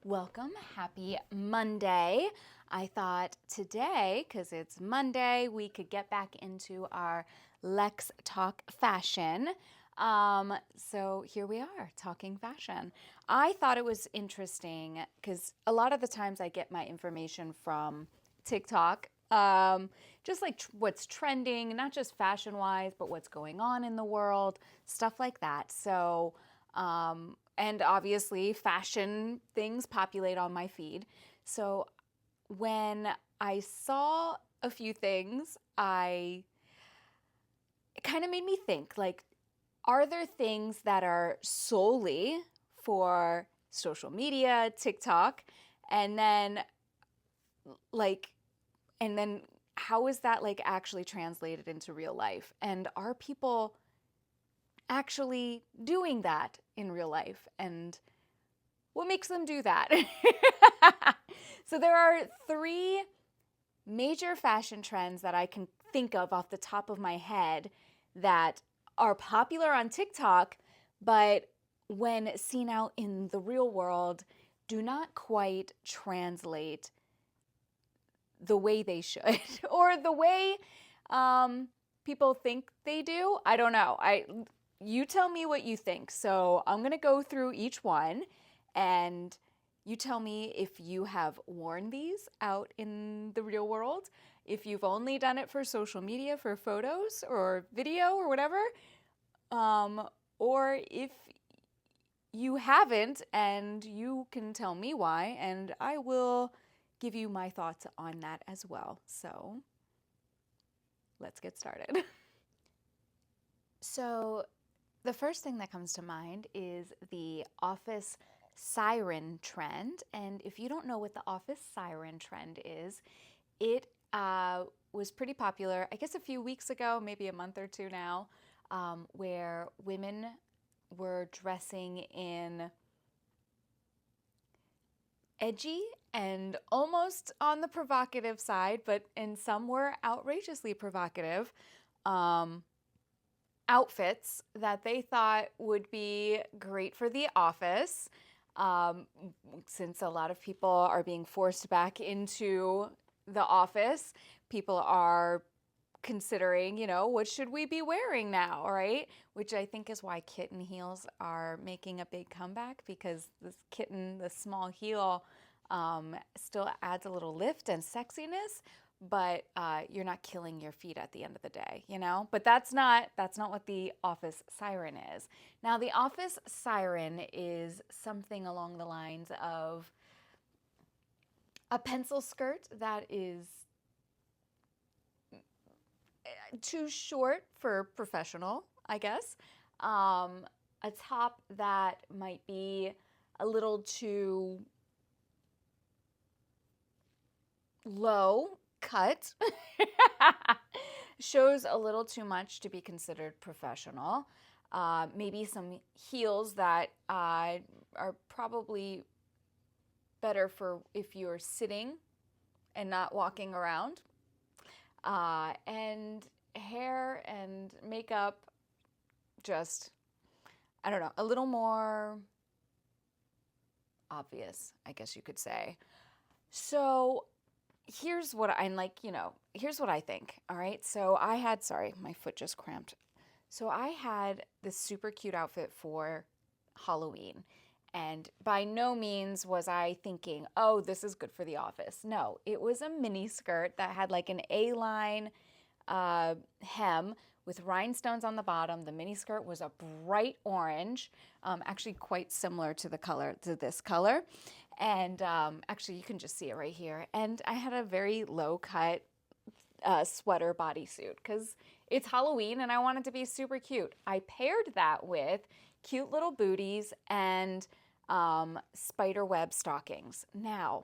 Welcome. Happy Monday. I thought today, because it's Monday, we could get back into our Lex Talk fashion. So here we are talking fashion. I thought it was interesting because a lot of the times I get my information from TikTok, just like what's trending, not just fashion wise, but what's going on in the world, stuff like that. And obviously, fashion things populate on my feed. So when I saw a few things, it kind of made me think, like, are there things that are solely for social media, TikTok, and then like, and then how is that like actually translated into real life? And are people actually doing that in real life? And what makes them do that? So there are three major fashion trends that I can think of off the top of my head that are popular on TikTok, but when seen out in the real world, do not quite translate the way they should or the way people think they do. I don't know. You tell me what you think. So I'm going to go through each one and you tell me if you have worn these out in the real world, if you've only done it for social media, for photos or video or whatever, or if you haven't and you can tell me why, and I will give you my thoughts on that as well. So let's get started. So the first thing that comes to mind is the office siren trend. And if you don't know what the office siren trend is, it was pretty popular, I guess a few weeks ago, maybe a month or two now, where women were dressing in edgy and almost on the provocative side, and some were outrageously provocative outfits that they thought would be great for the office, since a lot of people are being forced back into the office. People are considering, what should we be wearing now, right? Which I think is why kitten heels are making a big comeback, because the small heel, still adds a little lift and sexiness, but you're not killing your feet at the end of the day, But that's not what the office siren is. Now, the office siren is something along the lines of a pencil skirt that is too short for professional, I guess. A top that might be a little too low cut, shows a little too much to be considered professional. Maybe some heels that are probably better for if you're sitting and not walking around. And hair and makeup, just, I don't know, a little more obvious, I guess you could say. So here's what here's what I think. All right. So sorry, my foot just cramped. So I had this super cute outfit for Halloween. And by no means was I thinking, oh, this is good for the office. No, it was a mini skirt that had like an A-line hem with rhinestones on the bottom. The mini skirt was a bright orange, actually quite similar to this color. And actually, you can just see it right here. And I had a very low cut sweater bodysuit because it's Halloween and I wanted to be super cute. I paired that with cute little booties and spider web stockings. Now,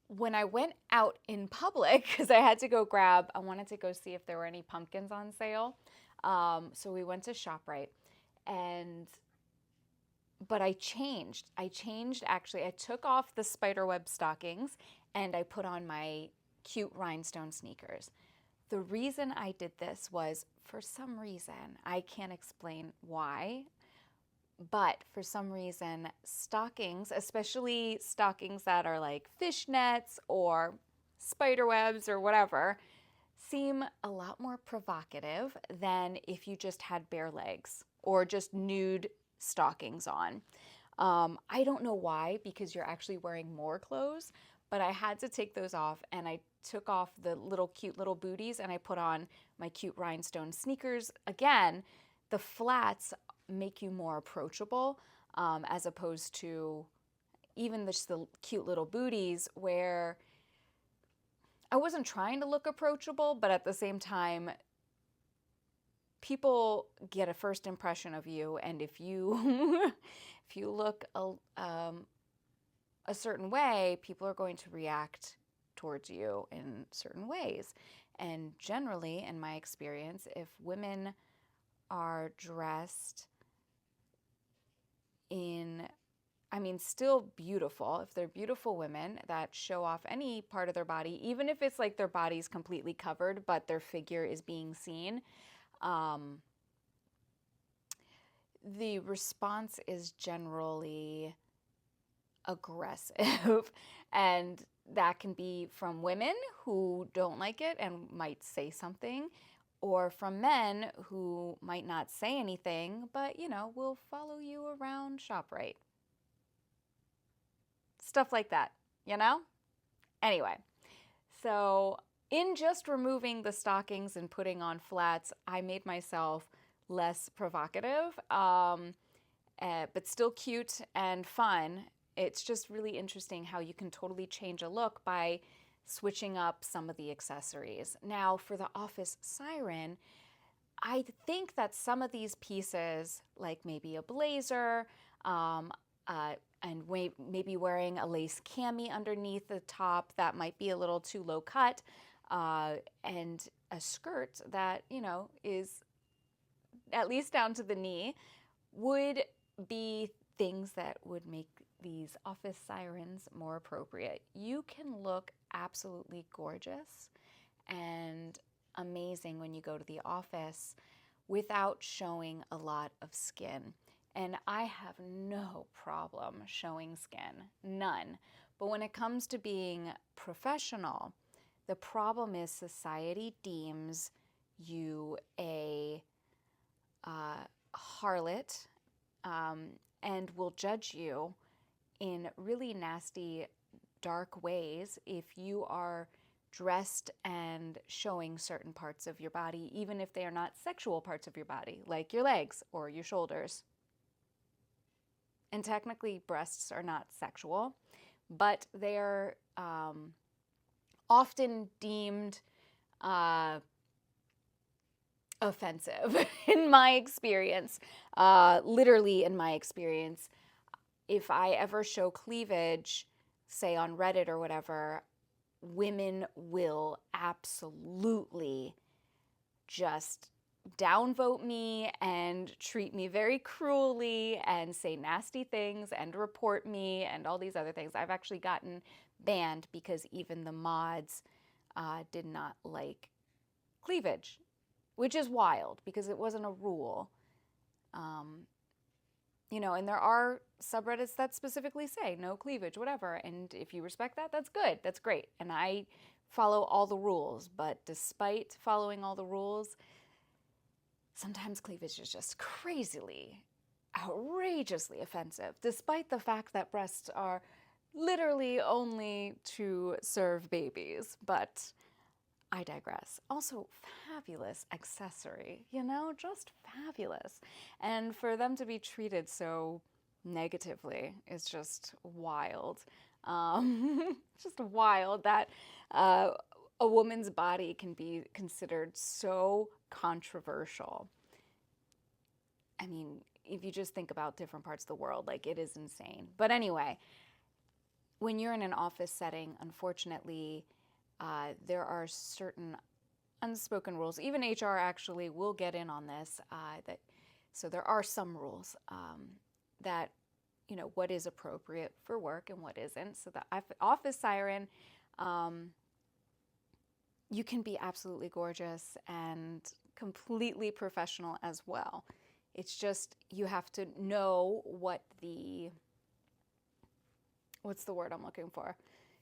when I went out in public, because I wanted to go see if there were any pumpkins on sale. So we went to ShopRite, but I changed. Actually, I took off the spiderweb stockings and I put on my cute rhinestone sneakers. The reason I did this was, for some reason, I can't explain why, But for some reason, stockings, especially stockings that are like fishnets or spider webs or whatever, seem a lot more provocative than if you just had bare legs or just nude stockings on. I don't know why, because you're actually wearing more clothes, but I had to take those off, and I took off the little cute little booties and I put on my cute rhinestone sneakers. Again, the flats make you more approachable, as opposed to even just the cute little booties where I wasn't trying to look approachable, but at the same time, people get a first impression of you, and if you if you look a certain way, people are going to react towards you in certain ways. And generally, in my experience, if women are dressed in, I mean, still beautiful, if they're beautiful women that show off any part of their body, even if it's like their body's completely covered, but their figure is being seen, the response is generally aggressive. And that can be from women who don't like it and might say something, or from men who might not say anything, but, will follow you around ShopRite. Stuff like that, you know? Anyway, so in just removing the stockings and putting on flats, I made myself less provocative, but still cute and fun. It's just really interesting how you can totally change a look by switching up some of the accessories. Now, for the office siren, I think that some of these pieces, like maybe a blazer, and maybe wearing a lace cami underneath the top that might be a little too low cut, and a skirt that, is at least down to the knee, would be things that would make these office sirens more appropriate. You can look absolutely gorgeous and amazing when you go to the office without showing a lot of skin. And I have no problem showing skin, none. But when it comes to being professional, the problem is society deems you a harlot, and will judge you in really nasty, dark ways if you are dressed and showing certain parts of your body, even if they are not sexual parts of your body, like your legs or your shoulders. And technically, breasts are not sexual, but they are often deemed offensive in my experience. Literally, in my experience, if I ever show cleavage, say on Reddit or whatever, women will absolutely just downvote me and treat me very cruelly and say nasty things and report me and all these other things. I've actually gotten banned because even the mods did not like cleavage, which is wild because it wasn't a rule. And there are subreddits that specifically say no cleavage, whatever. And if you respect that, that's good. That's great. And I follow all the rules. But despite following all the rules, sometimes cleavage is just crazily, outrageously offensive, despite the fact that breasts are literally only to serve babies. But I digress. Also, fabulous accessory, just fabulous. And for them to be treated so negatively is just wild. Just wild that a woman's body can be considered so controversial. I mean, if you just think about different parts of the world, like, it is insane. But anyway, when you're in an office setting, unfortunately, there are certain unspoken rules. Even HR actually will get in on this. So there are some rules that, what is appropriate for work and what isn't. So the office siren, you can be absolutely gorgeous and completely professional as well. It's just you have to know what's the word I'm looking for?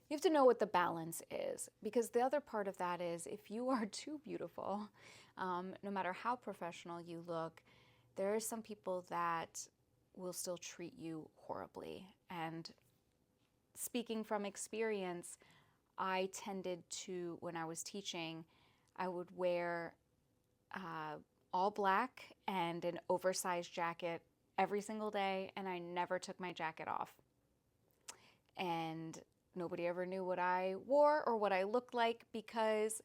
You have to know what the balance is, because the other part of that is if you are too beautiful, no matter how professional you look, there are some people that will still treat you horribly. And speaking from experience, I tended to, when I was teaching, I would wear all black and an oversized jacket every single day, and I never took my jacket off. And nobody ever knew what I wore or what I looked like, because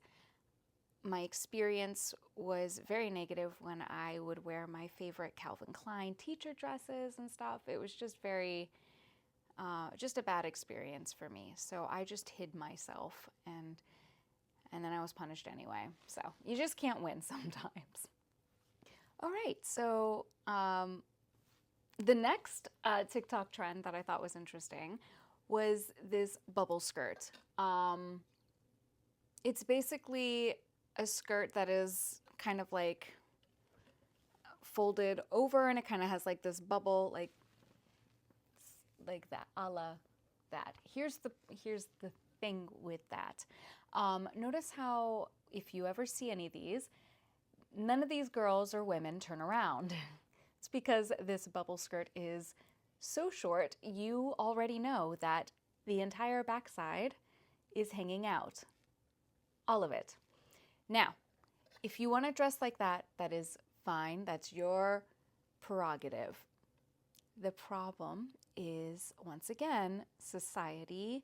my experience was very negative when I would wear my favorite Calvin Klein teacher dresses and stuff. It was just just a bad experience for me. So I just hid myself, and then I was punished anyway. So you just can't win sometimes. All right, so the next TikTok trend that I thought was interesting was this bubble skirt. It's basically a skirt that is kind of like folded over, and it kind of has like this bubble, like that, a la that. Here's the thing with that. Notice how if you ever see any of these, none of these girls or women turn around. It's because this bubble skirt is so short, you already know that the entire backside is hanging out. All of it. Now, if you want to dress like that, that is fine. That's your prerogative. The problem is, once again, society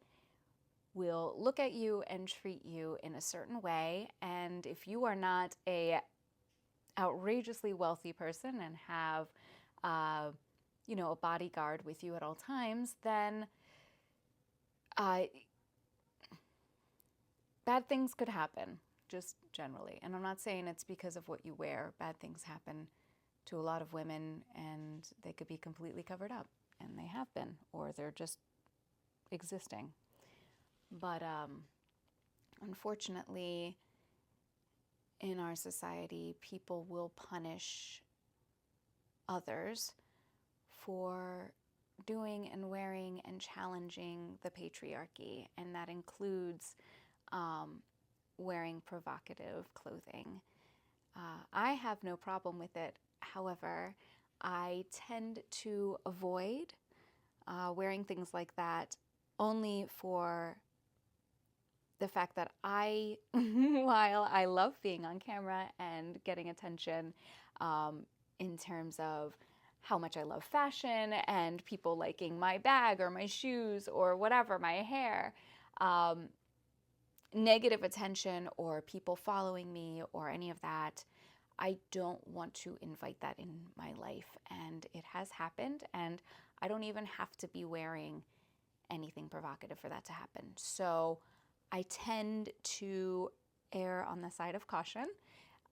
will look at you and treat you in a certain way. And if you are not a outrageously wealthy person and have, a bodyguard with you at all times, then bad things could happen, just generally. And I'm not saying it's because of what you wear. Bad things happen to a lot of women, and they could be completely covered up, and they have been, or they're just existing. But unfortunately, in our society, people will punish others for doing and wearing and challenging the patriarchy, and that includes wearing provocative clothing. I have no problem with it. However, I tend to avoid wearing things like that only for the fact that while I love being on camera and getting attention in terms of how much I love fashion and people liking my bag or my shoes or whatever, my hair, negative attention or people following me or any of that, I don't want to invite that in my life. And it has happened, and I don't even have to be wearing anything provocative for that to happen. So I tend to err on the side of caution,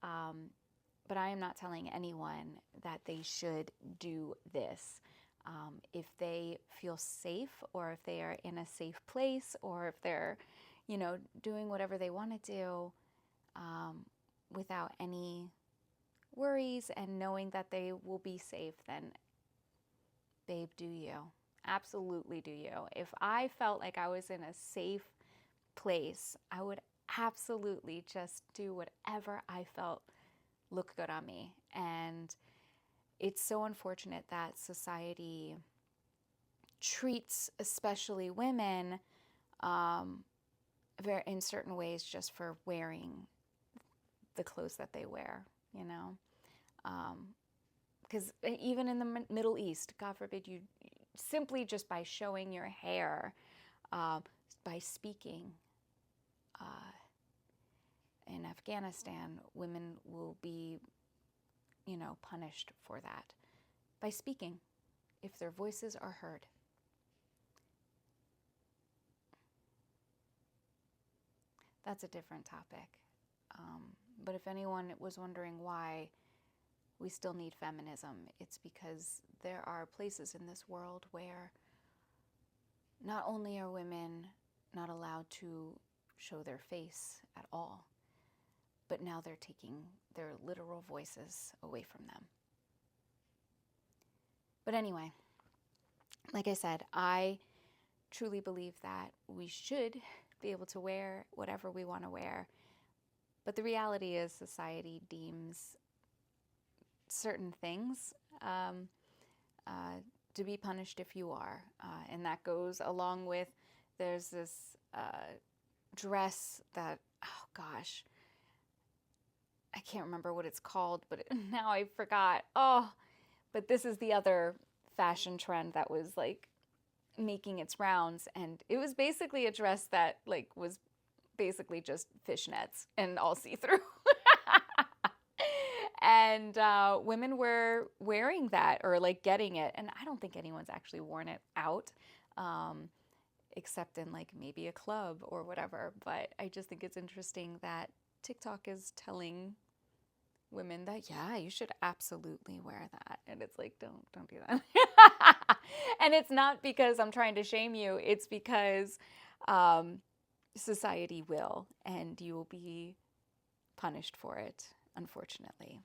but I am not telling anyone that they should do this. If they feel safe, or if they are in a safe place, or if they're, doing whatever they want to do without any worries and knowing that they will be safe, then babe, do you. Absolutely do you. If I felt like I was in a safe place, I would absolutely just do whatever I felt looked good on me. And it's so unfortunate that society treats especially women in certain ways just for wearing the clothes that they wear, because even in the Middle East, God forbid, you simply just by showing your hair, by speaking in Afghanistan, women will be, punished for that by speaking if their voices are heard. That's a different topic. But if anyone was wondering why we still need feminism, it's because there are places in this world where not only are women not allowed to show their face at all, but now they're taking their literal voices away from them. But anyway, like I said, I truly believe that we should be able to wear whatever we want to wear. But the reality is society deems certain things to be punished if you are. And that goes along with, there's this dress that, oh gosh, I can't remember what it's called, but now I forgot. Oh, but this is the other fashion trend that was like making its rounds. And it was basically a dress that like was basically just fishnets and all see-through. And women were wearing that or like getting it. And I don't think anyone's actually worn it out, except in like maybe a club or whatever. But I just think it's interesting that TikTok is telling women that, yeah, you should absolutely wear that. And it's like, don't do that. And it's not because I'm trying to shame you. It's because society will, and you will be punished for it, unfortunately.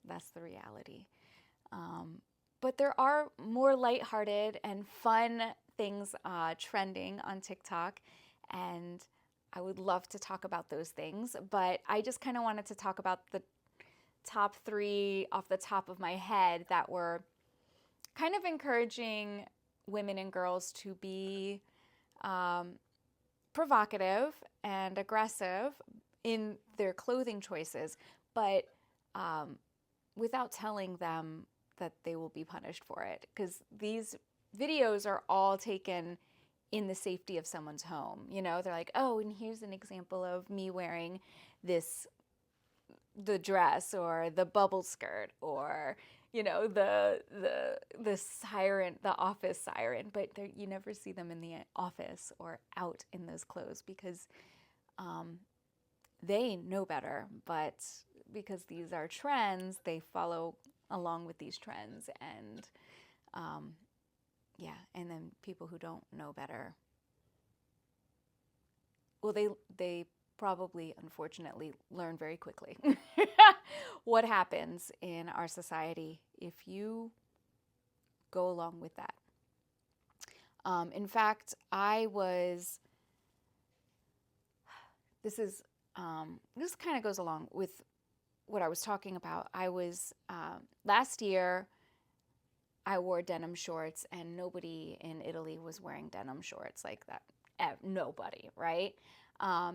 That's the reality. But there are more lighthearted and fun things trending on TikTok, and I would love to talk about those things. But I just kind of wanted to talk about the top 3 off the top of my head that were kind of encouraging women and girls to be provocative and aggressive in their clothing choices, but without telling them that they will be punished for it. Because these videos are all taken in the safety of someone's home. You know, they're like, oh, and here's an example of me wearing the dress or the bubble skirt or, you know, the siren, the office siren, but you never see them in the office or out in those clothes because they know better. But because these are trends, they follow along with these trends. And yeah, and then people who don't know better, well, they probably, unfortunately, learn very quickly what happens in our society if you go along with that. In fact, this kind of goes along with what I was talking about. Last year, I wore denim shorts, and nobody in Italy was wearing denim shorts like that. Nobody, right?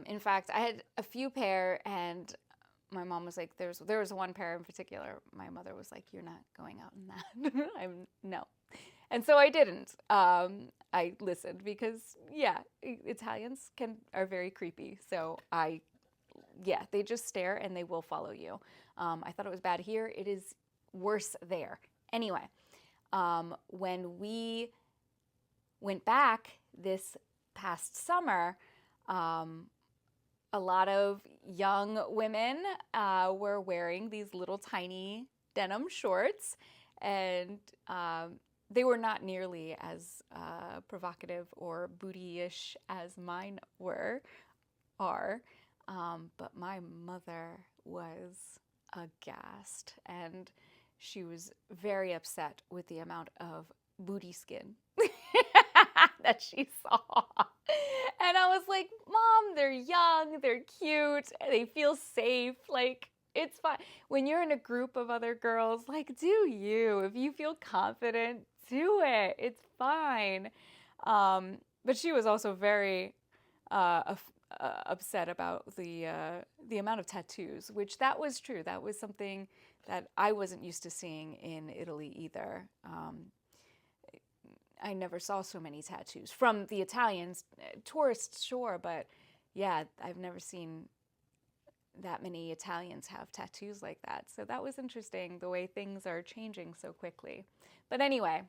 In fact, I had a few pair, and my mom was like, there was one pair in particular. My mother was like, you're not going out in that. No. And so I didn't. I listened because, yeah, Italians are very creepy. So they just stare and they will follow you. I thought it was bad here. It is worse there. Anyway, when we went back this past summer, a lot of young women were wearing these little tiny denim shorts, and they were not nearly as provocative or booty-ish as mine are. But my mother was aghast, and she was very upset with the amount of booty skin that she saw. And I was like, Mom, they're young, they're cute, they feel safe. Like, it's fine. When you're in a group of other girls, like, do you. If you feel confident, do it. It's fine. But she was also very upset about the amount of tattoos, which that was true. That was something that I wasn't used to seeing in Italy either. I never saw so many tattoos from the Italians, tourists, sure, but yeah, I've never seen that many Italians have tattoos like that. So that was interesting, the way things are changing so quickly. But anyway,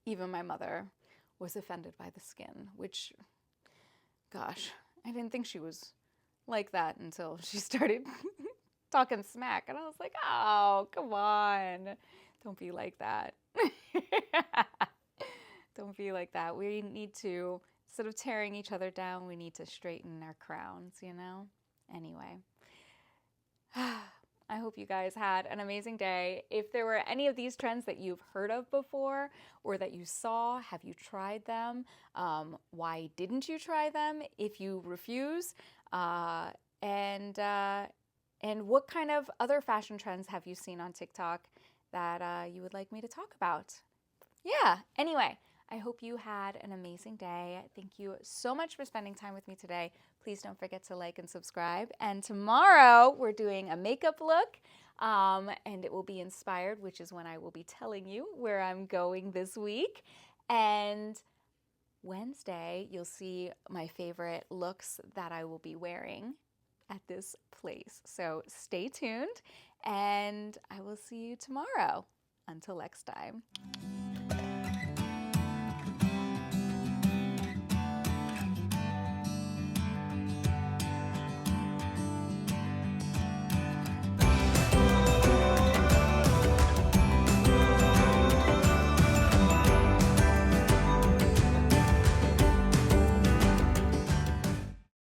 even my mother was offended by the skin, which, gosh, I didn't think she was like that until she started talking smack. And I was like, oh, come on. Don't be like that. Don't be like that. We need to, instead of tearing each other down, we need to straighten our crowns, you know? Anyway. I hope you guys had an amazing day. If there were any of these trends that you've heard of before or that you saw, have you tried them? Why didn't you try them if you refuse? And what kind of other fashion trends have you seen on TikTok that you would like me to talk about? Yeah, anyway, I hope you had an amazing day. Thank you so much for spending time with me today. Please don't forget to like and subscribe. And tomorrow we're doing a makeup look, and it will be inspired, which is when I will be telling you where I'm going this week. And Wednesday, you'll see my favorite looks that I will be wearing at this place. So stay tuned, and I will see you tomorrow. Until next time.